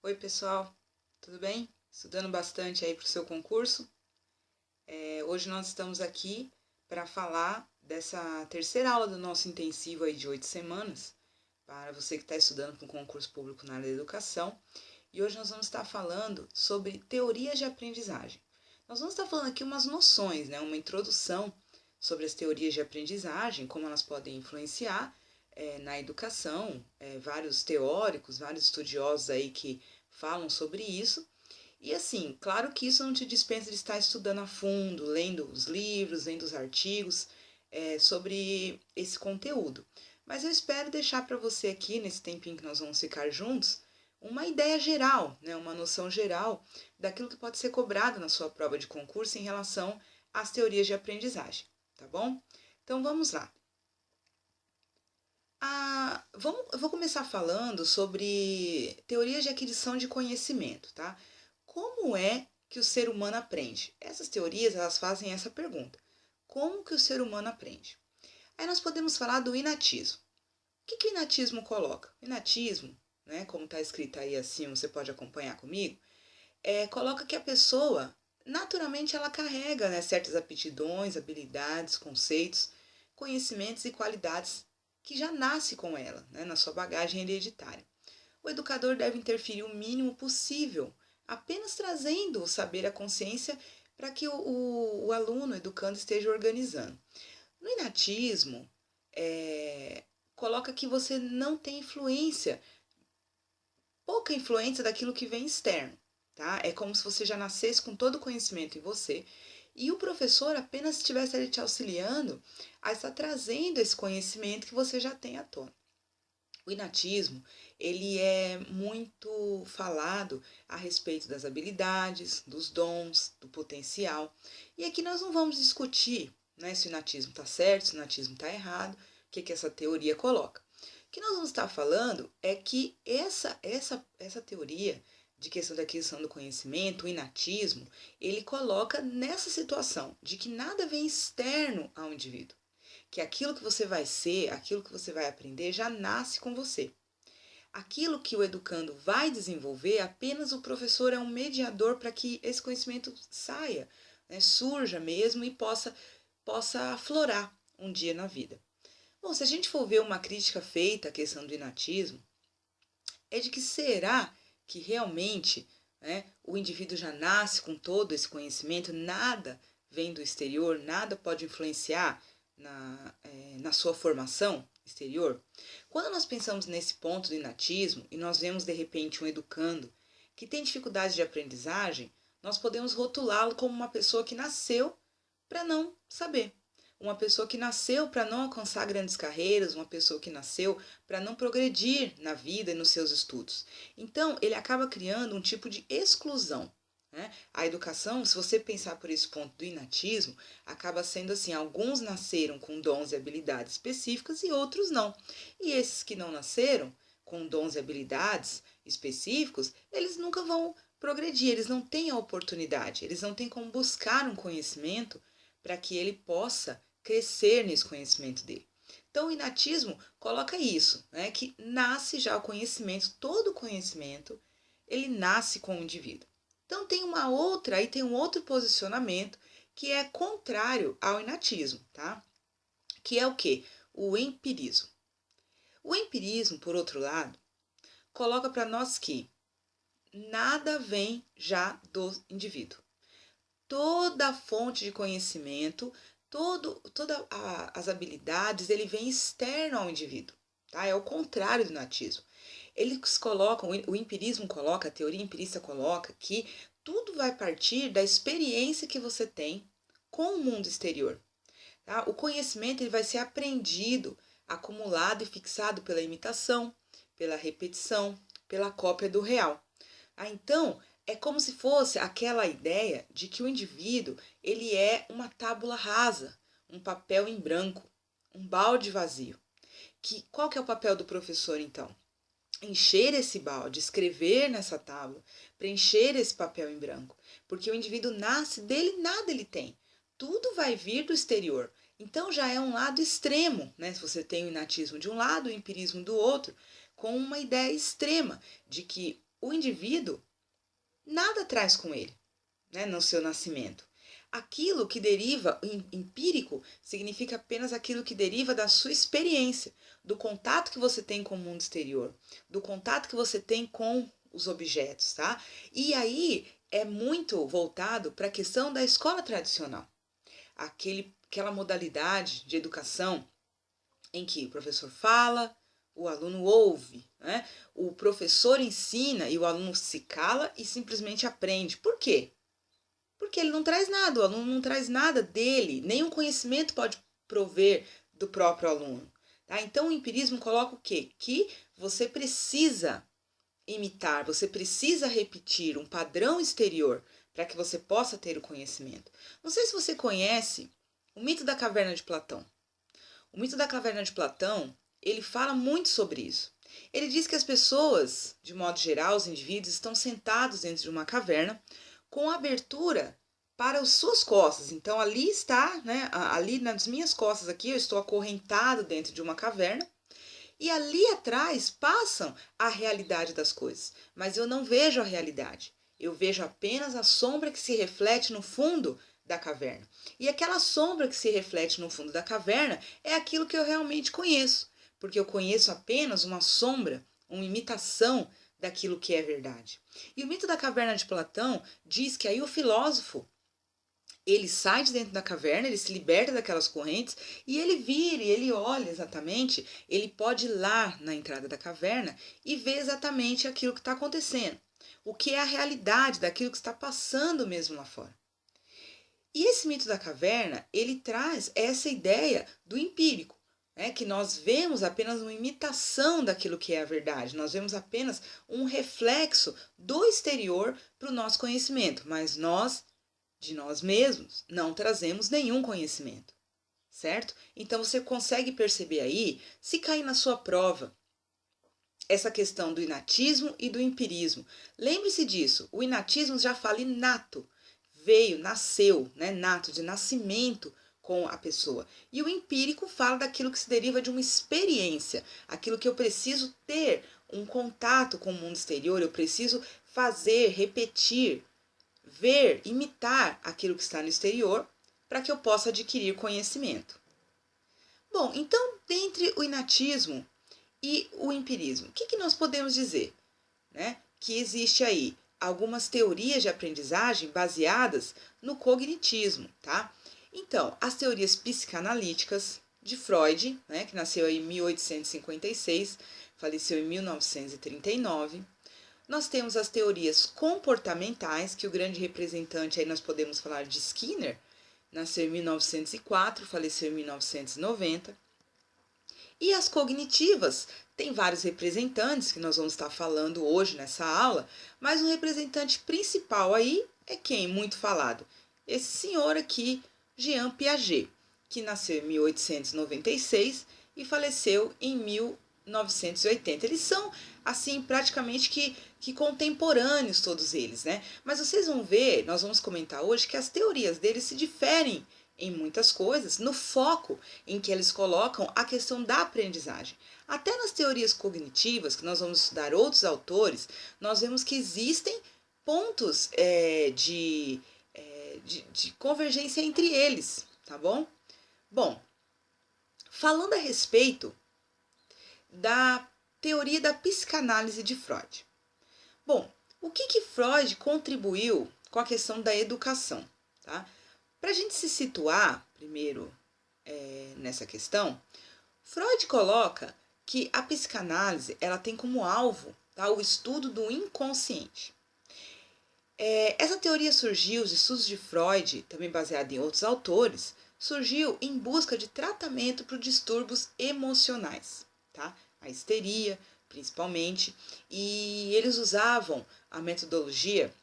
Oi pessoal, tudo bem? Estudando bastante aí para o seu concurso? Hoje nós estamos aqui para falar dessa terceira aula do nosso intensivo aí de 8 semanas, para você que está estudando para um concurso público na área da educação. E hoje nós vamos estar falando sobre teorias de aprendizagem. Nós vamos estar falando aqui umas noções, né? Uma introdução sobre as teorias de aprendizagem, como elas podem influenciar na educação, vários teóricos, vários estudiosos aí que falam sobre isso. E assim, claro que isso não te dispensa de estar estudando a fundo, lendo os livros, lendo os artigos sobre esse conteúdo. Mas eu espero deixar para você aqui, nesse tempinho que nós vamos ficar juntos, uma ideia geral, né, uma noção geral daquilo que pode ser cobrado na sua prova de concurso em relação às teorias de aprendizagem, tá bom? Então vamos lá. Eu vou começar falando sobre teorias de aquisição de conhecimento, tá? Como é que o ser humano aprende? Essas teorias, elas fazem essa pergunta. Como que o ser humano aprende? Aí nós podemos falar do inatismo. O que o inatismo coloca? O inatismo, né, como está escrito aí assim, você pode acompanhar comigo, coloca que a pessoa, naturalmente, ela carrega, né, certas aptidões, habilidades, conceitos, conhecimentos e qualidades que já nasce com ela, né, na sua bagagem hereditária. O educador deve interferir o mínimo possível, apenas trazendo o saber à consciência para que o aluno, o educando, esteja organizando. No inatismo, coloca que você não tem influência, pouca influência daquilo que vem externo, tá? É como se você já nascesse com todo o conhecimento em você e o professor apenas estivesse ali te auxiliando a estar trazendo esse conhecimento que você já tem à tona. O inatismo, ele é muito falado a respeito das habilidades, dos dons, do potencial. E aqui nós não vamos discutir, né, se o inatismo está certo, se o inatismo está errado, o que essa teoria coloca. O que nós vamos estar falando é que essa teoria de questão da aquisição do conhecimento, o inatismo, ele coloca nessa situação de que nada vem externo ao indivíduo, que aquilo que você vai ser, aquilo que você vai aprender já nasce com você. Aquilo que o educando vai desenvolver, apenas o professor é um mediador para que esse conhecimento saia, né, surja mesmo e possa aflorar um dia na vida. Bom, se a gente for ver uma crítica feita à questão do inatismo, é de que será que realmente, né, o indivíduo já nasce com todo esse conhecimento, nada vem do exterior, nada pode influenciar na sua formação exterior? Quando nós pensamos nesse ponto do inatismo e nós vemos de repente um educando que tem dificuldade de aprendizagem, nós podemos rotulá-lo como uma pessoa que nasceu para não saber. Uma pessoa que nasceu para não alcançar grandes carreiras, uma pessoa que nasceu para não progredir na vida e nos seus estudos. Então, ele acaba criando um tipo de exclusão. Né? A educação, se você pensar por esse ponto do inatismo, acaba sendo assim: alguns nasceram com dons e habilidades específicas e outros não. E esses que não nasceram com dons e habilidades específicos, eles nunca vão progredir, eles não têm a oportunidade, eles não têm como buscar um conhecimento para que ele possa crescer nesse conhecimento dele. Então, o inatismo coloca isso, né, que nasce já o conhecimento, todo o conhecimento, ele nasce com o indivíduo. Então, tem um outro posicionamento que é contrário ao inatismo, tá? Que é o quê? O empirismo. O empirismo, por outro lado, coloca para nós que nada vem já do indivíduo. Toda a fonte de conhecimento, todas as habilidades, ele vem externo ao indivíduo, tá? É o contrário do natismo. Eles colocam, o empirismo coloca, a teoria empirista coloca que tudo vai partir da experiência que você tem com o mundo exterior. Tá? O conhecimento ele vai ser aprendido, acumulado e fixado pela imitação, pela repetição, pela cópia do real. Então, é como se fosse aquela ideia de que o indivíduo ele é uma tábula rasa, um papel em branco, um balde vazio. Qual que é o papel do professor, então? Encher esse balde, escrever nessa tábua, preencher esse papel em branco. Porque o indivíduo nasce, dele nada ele tem. Tudo vai vir do exterior. Então já é um lado extremo, né? Se você tem o inatismo de um lado, o empirismo do outro, com uma ideia extrema de que o indivíduo nada traz com ele, né, no seu nascimento. Aquilo que deriva, empírico, significa apenas aquilo que deriva da sua experiência, do contato que você tem com o mundo exterior, do contato que você tem com os objetos, tá? E aí é muito voltado para a questão da escola tradicional, aquela modalidade de educação em que o professor fala, o aluno ouve, né? O professor ensina e o aluno se cala e simplesmente aprende. Por quê? Porque ele não traz nada, o aluno não traz nada dele, nenhum conhecimento pode prover do próprio aluno. Tá? Então o empirismo coloca o quê? Que você precisa imitar, você precisa repetir um padrão exterior para que você possa ter o conhecimento. Não sei se você conhece o mito da caverna de Platão. O mito da caverna de Platão, ele fala muito sobre isso. Ele diz que as pessoas, de modo geral, os indivíduos, estão sentados dentro de uma caverna com abertura para as suas costas. Então ali está, né, ali nas minhas costas aqui, eu estou acorrentado dentro de uma caverna e ali atrás passam a realidade das coisas, mas eu não vejo a realidade. Eu vejo apenas a sombra que se reflete no fundo da caverna. E aquela sombra que se reflete no fundo da caverna é aquilo que eu realmente conheço, porque eu conheço apenas uma sombra, uma imitação daquilo que é verdade. E o mito da caverna de Platão diz que aí o filósofo, ele sai de dentro da caverna, ele se liberta daquelas correntes e ele vira e ele olha exatamente, ele pode ir lá na entrada da caverna e ver exatamente aquilo que está acontecendo, o que é a realidade daquilo que está passando mesmo lá fora. E esse mito da caverna, ele traz essa ideia do empírico, né? Que nós vemos apenas uma imitação daquilo que é a verdade, nós vemos apenas um reflexo do exterior para o nosso conhecimento, mas nós, de nós mesmos, não trazemos nenhum conhecimento, certo? Então você consegue perceber aí, se cair na sua prova, essa questão do inatismo e do empirismo. Lembre-se disso, o inatismo já fala inato, veio, nasceu, né, nato, de nascimento com a pessoa. E o empírico fala daquilo que se deriva de uma experiência, aquilo que eu preciso ter um contato com o mundo exterior, eu preciso fazer, repetir, ver, imitar aquilo que está no exterior para que eu possa adquirir conhecimento. Bom, então, dentre o inatismo e o empirismo, o que nós podemos dizer? Né? Que existe aí algumas teorias de aprendizagem baseadas no cognitismo, tá? Então, as teorias psicanalíticas de Freud, né, que nasceu em 1856, faleceu em 1939. Nós temos as teorias comportamentais, que o grande representante aí nós podemos falar de Skinner, nasceu em 1904, faleceu em 1990. E as cognitivas, tem vários representantes que nós vamos estar falando hoje nessa aula, mas o representante principal aí é quem? Muito falado. Esse senhor aqui, Jean Piaget, que nasceu em 1896 e faleceu em 1980. Eles são, assim, praticamente que contemporâneos todos eles, né? Mas vocês vão ver, nós vamos comentar hoje, que as teorias deles se diferem em muitas coisas, no foco em que eles colocam a questão da aprendizagem. Até nas teorias cognitivas, que nós vamos estudar outros autores, nós vemos que existem pontos de convergência entre eles, tá bom? Bom, falando a respeito da teoria da psicanálise de Freud. Bom, o que Freud contribuiu com a questão da educação, tá? Para a gente se situar, primeiro, nessa questão, Freud coloca que a psicanálise ela tem como alvo, tá, o estudo do inconsciente. Essa teoria surgiu, os estudos de Freud, também baseado em outros autores, surgiu em busca de tratamento para os distúrbios emocionais, tá? A histeria, principalmente, e eles usavam a metodologia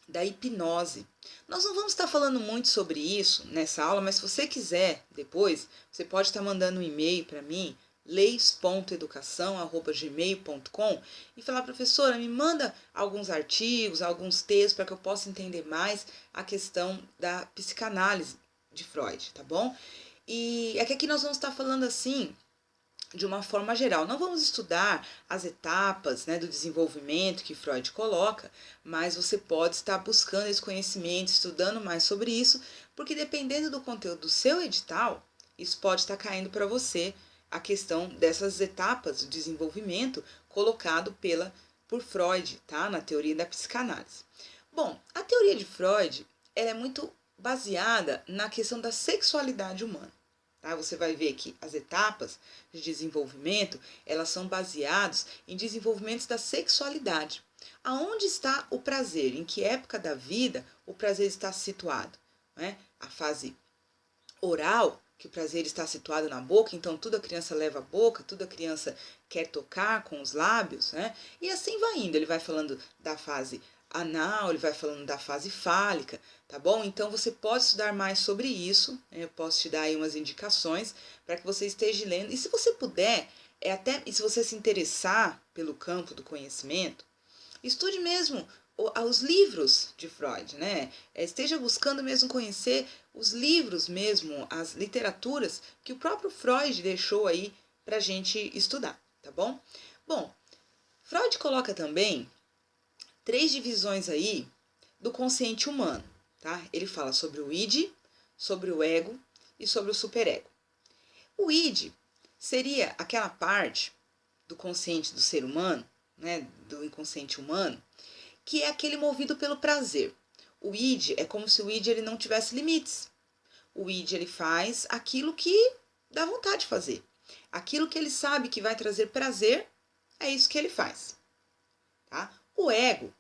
da hipnose. Nós não vamos estar falando muito sobre isso nessa aula, mas se você quiser depois, você pode estar mandando um e-mail para mim, leis.educação@gmail.com e falar, professora, me manda alguns artigos, alguns textos para que eu possa entender mais a questão da psicanálise de Freud, tá bom? E é que aqui nós vamos estar falando assim de uma forma geral. Não vamos estudar as etapas, né, do desenvolvimento que Freud coloca, mas você pode estar buscando esse conhecimento, estudando mais sobre isso, porque dependendo do conteúdo do seu edital, isso pode estar caindo para você a questão dessas etapas do desenvolvimento colocado por Freud, tá? Na teoria da psicanálise. Bom, a teoria de Freud ela é muito baseada na questão da sexualidade humana. Tá? Você vai ver que as etapas de desenvolvimento elas são baseadas em desenvolvimentos da sexualidade. Aonde está o prazer? Em que época da vida o prazer está situado? Né? A fase oral, que o prazer está situado na boca, então tudo a criança leva à boca, tudo a criança quer tocar com os lábios, né? E assim vai indo, ele vai falando da fase anal, ele vai falando da fase fálica, tá bom? Então você pode estudar mais sobre isso, né? Eu posso te dar aí umas indicações para que você esteja lendo. E se você puder, e se você se interessar pelo campo do conhecimento, estude mesmo os livros de Freud, né? Esteja buscando mesmo conhecer os livros mesmo, as literaturas que o próprio Freud deixou aí para a gente estudar, tá bom? Bom, Freud coloca também 3 divisões aí do consciente humano, tá? Ele fala sobre o id, sobre o ego e sobre o superego. O id seria aquela parte do consciente do ser humano, né, do inconsciente humano, que é aquele movido pelo prazer. O id é como se o id ele não tivesse limites. O id ele faz aquilo que dá vontade de fazer. Aquilo que ele sabe que vai trazer prazer, é isso que ele faz. Tá? O ego,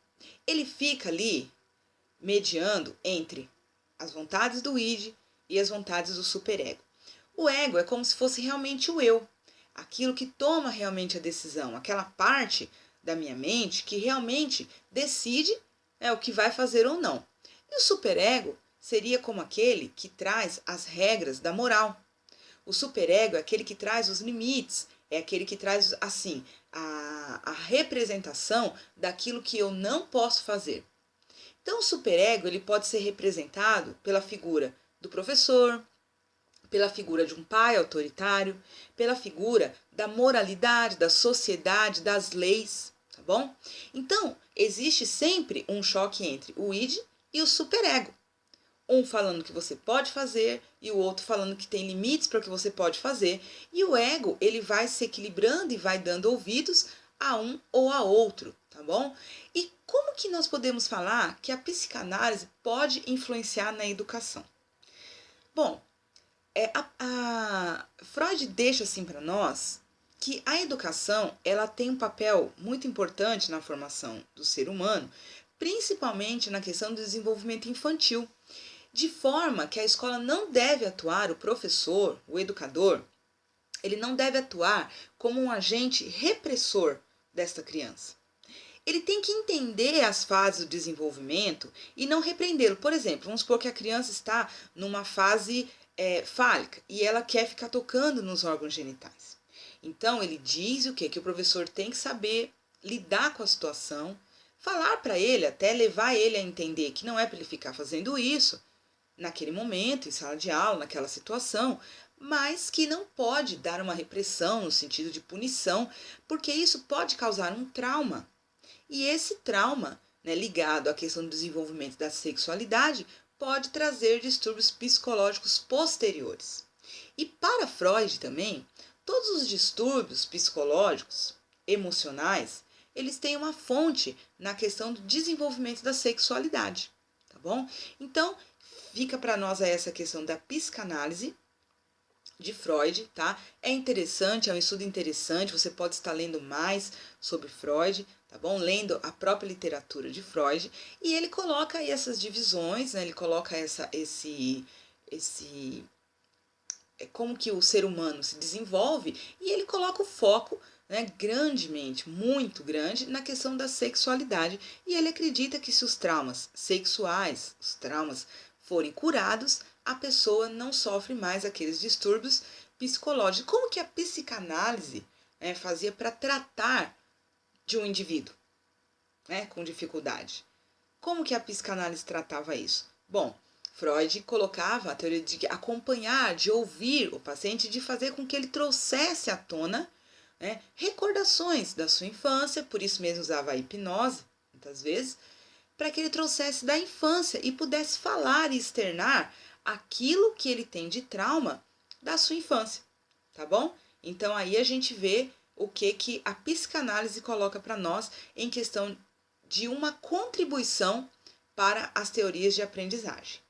ele fica ali mediando entre as vontades do id e as vontades do superego. O ego é como se fosse realmente o eu, aquilo que toma realmente a decisão, aquela parte da minha mente que realmente decide o que vai fazer ou não. E o superego seria como aquele que traz as regras da moral. O superego é aquele que traz os limites, é aquele que traz assim a representação daquilo que eu não posso fazer. Então o superego ele pode ser representado pela figura do professor, pela figura de um pai autoritário, pela figura da moralidade, da sociedade, das leis, tá bom? Então, existe sempre um choque entre o id e o superego. Um falando que você pode fazer e o outro falando que tem limites para o que você pode fazer. E o ego, ele vai se equilibrando e vai dando ouvidos a um ou a outro, tá bom? E como que nós podemos falar que a psicanálise pode influenciar na educação? Bom, Freud deixa assim para nós que a educação ela tem um papel muito importante na formação do ser humano, principalmente na questão do desenvolvimento infantil, de forma que a escola não deve atuar, o professor, o educador, ele não deve atuar como um agente repressor desta criança. Ele tem que entender as fases do desenvolvimento e não repreendê-lo. Por exemplo, vamos supor que a criança está numa fase fálica e ela quer ficar tocando nos órgãos genitais. Então, ele diz o quê? Que o professor tem que saber lidar com a situação, falar para ele, até levar ele a entender que não é para ele ficar fazendo isso naquele momento, em sala de aula, naquela situação, mas que não pode dar uma repressão no sentido de punição, porque isso pode causar um trauma. E esse trauma, né, ligado à questão do desenvolvimento da sexualidade, pode trazer distúrbios psicológicos posteriores. E para Freud também, todos os distúrbios psicológicos, emocionais, eles têm uma fonte na questão do desenvolvimento da sexualidade, tá bom? Então, fica para nós essa questão da psicanálise de Freud, tá? É interessante, é um estudo interessante, você pode estar lendo mais sobre Freud, tá bom? Lendo a própria literatura de Freud, e ele coloca aí essas divisões, né? Ele coloca como que o ser humano se desenvolve, e ele coloca o foco, né, grandemente, muito grande, na questão da sexualidade, e ele acredita que se os traumas sexuais, os traumas forem curados, a pessoa não sofre mais aqueles distúrbios psicológicos. Como que a psicanálise, né, fazia para tratar de um indivíduo, né, com dificuldade? Como que a psicanálise tratava isso? Bom, Freud colocava a teoria de acompanhar, de ouvir o paciente, de fazer com que ele trouxesse à tona, né, recordações da sua infância, por isso mesmo usava a hipnose, muitas vezes, para que ele trouxesse da infância e pudesse falar e externar aquilo que ele tem de trauma da sua infância, tá bom? Então aí a gente vê o que a psicanálise coloca para nós em questão de uma contribuição para as teorias de aprendizagem.